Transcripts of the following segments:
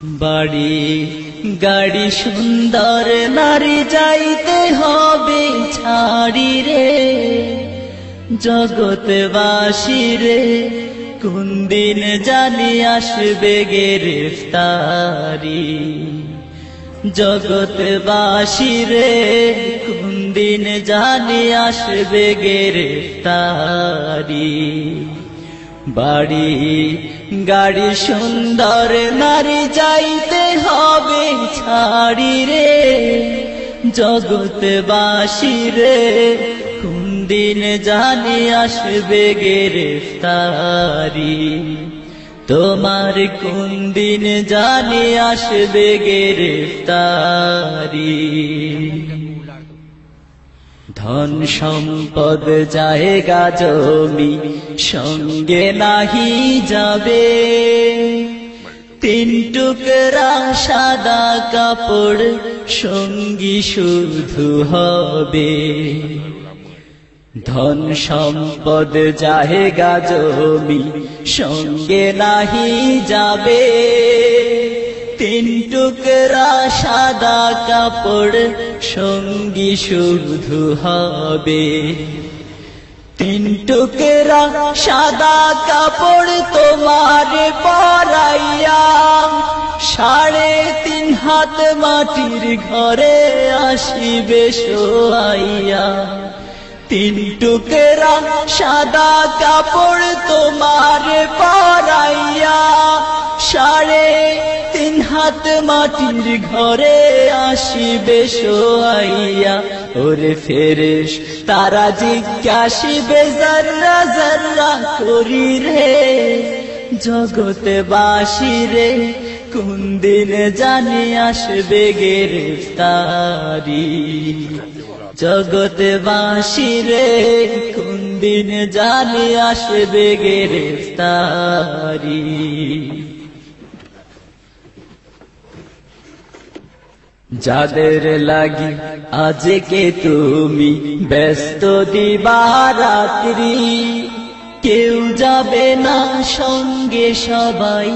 বাড়ি গাড়ি সুন্দর নারী যাইতে হবে ছাড়ি রে, জগৎবাসী রে কোন দিন জানি আসবে গ্রেফতারি। জগৎবাসী রে কোন দিন জানি আসবে গ্রেফতারি। বাড়ি গাড়ি সুন্দর নারী যাইতে হবে ছাড়ি রে, জগৎবাসী রে কোন দিন জানি আসবে গ্রেফতারি। তোমার কোন দিন জানি আসবে গ্রেফতারি। ধন সম্পদ জায়গা জমি সঙ্গে নাহি যাবে, তিন টুকরা সাদা কাপড় সঙ্গী শুধু হবে। ধন সম্পদ জায়গা জমি সঙ্গে নাহি যাবে, তিন টুকরা সাদা কাপড় সঙ্গী শুধু হবে। তিন টুকরা সাদা কাপড় তোমার পরাইয়া 3.5 হাত মাটির ঘরে আসিবে শোয়াইয়া। তিন টুকরা সাদা কাপড় তোমার পরাইয়া 3.5 হাত মাটির ঘরে আসিবে শোয়াইয়া। ওরে ফেরেশতারা জিজ্ঞাসিবে জর্রা জর্রা করি রে, জগৎবাসী রে কোন দিন জানি আসবে গ্রেফতারি। জগৎবাসী রে কোন দিন জানি আসবে গ্রেফতারি। যাদের লাগি আজকে তুমি ব্যস্ত দিবারাত্রি, কেউ যাবে না সঙ্গে সবাই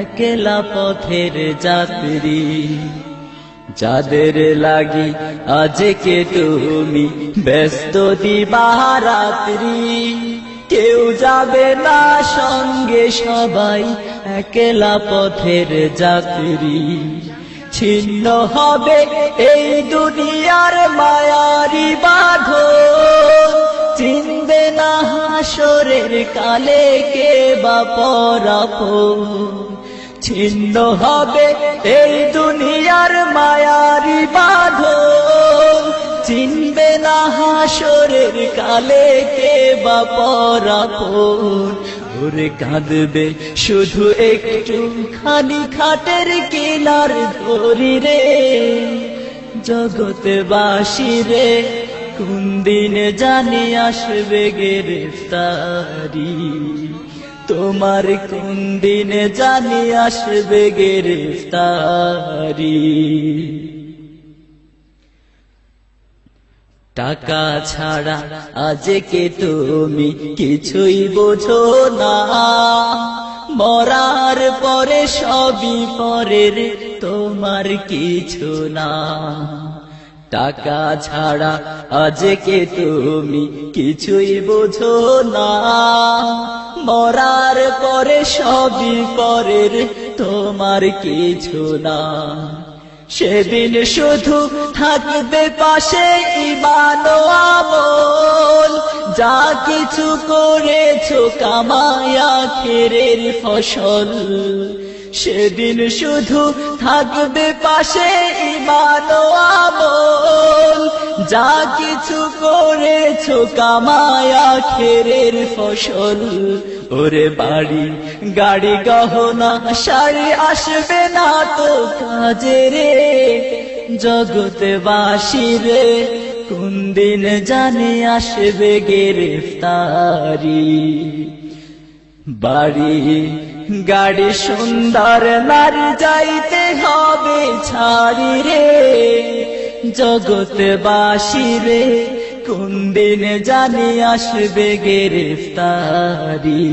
একলা পথের যাত্রী। যাদের লাগি আজকে তুমি ব্যস্ত দিবারাত্রি, কেউ যাবে না সঙ্গে সবাই একলা পথের যাত্রী। ছিন্ন হবে এই দুনিয়ার মায়ারি বাঁধন, চিনবে না হাসরের কালে কে বা পরাপর। ছিন্ন হবে এই দুনিয়ার মায়ারি বাঁধন, চিনবে না হাসরের কালে কে বা পরাপর। ওরে কাঁদবে শুধু একটু খালি খাটের কিনার ধরি রে, জগৎবাসী রে কোন দিন জানি আসবে গ্রেফতারি। তোমার কোন দিন জানি আসবে গ্রেফতারি। টাকা ছাড়া আজকে তুমি কিছুই বোঝো না, মরার পরে সবই পরের তোমার কিছু না। টাকা ছাড়া আজকে তুমি কিছুই বোঝো না, মরার পরে সবই পরের তোমার কিছু না। সেদিন শুধু থাকবে পাশে ঈমান ও আমল, যা কিছু করেছো কামায়া আখিরের ফসল। সেদিন শুধু থাকবে পাশে ঈমান ও আমল, যা কিছু করেছো কামায়া আখিরের ফসল। ওরে বাড়ি গাড়ি গহনা শাড়ি আসবে না তো কাজে রে, জগৎবাসী রে কোন দিন জানি আসবে গ্রেফতারি। বাড়ি গাড়ি সুন্দর নারী যাইতে হবে ছাড়ি রে, জগৎবাসী রে কোন দিন জানি আসবে গ্রেফতারি।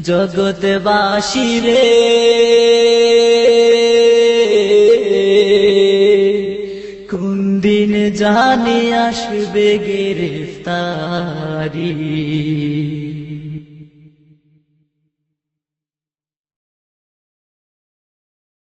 জগৎবাসী রে। কোন দিন জানি আসবে গ্রেফতারি।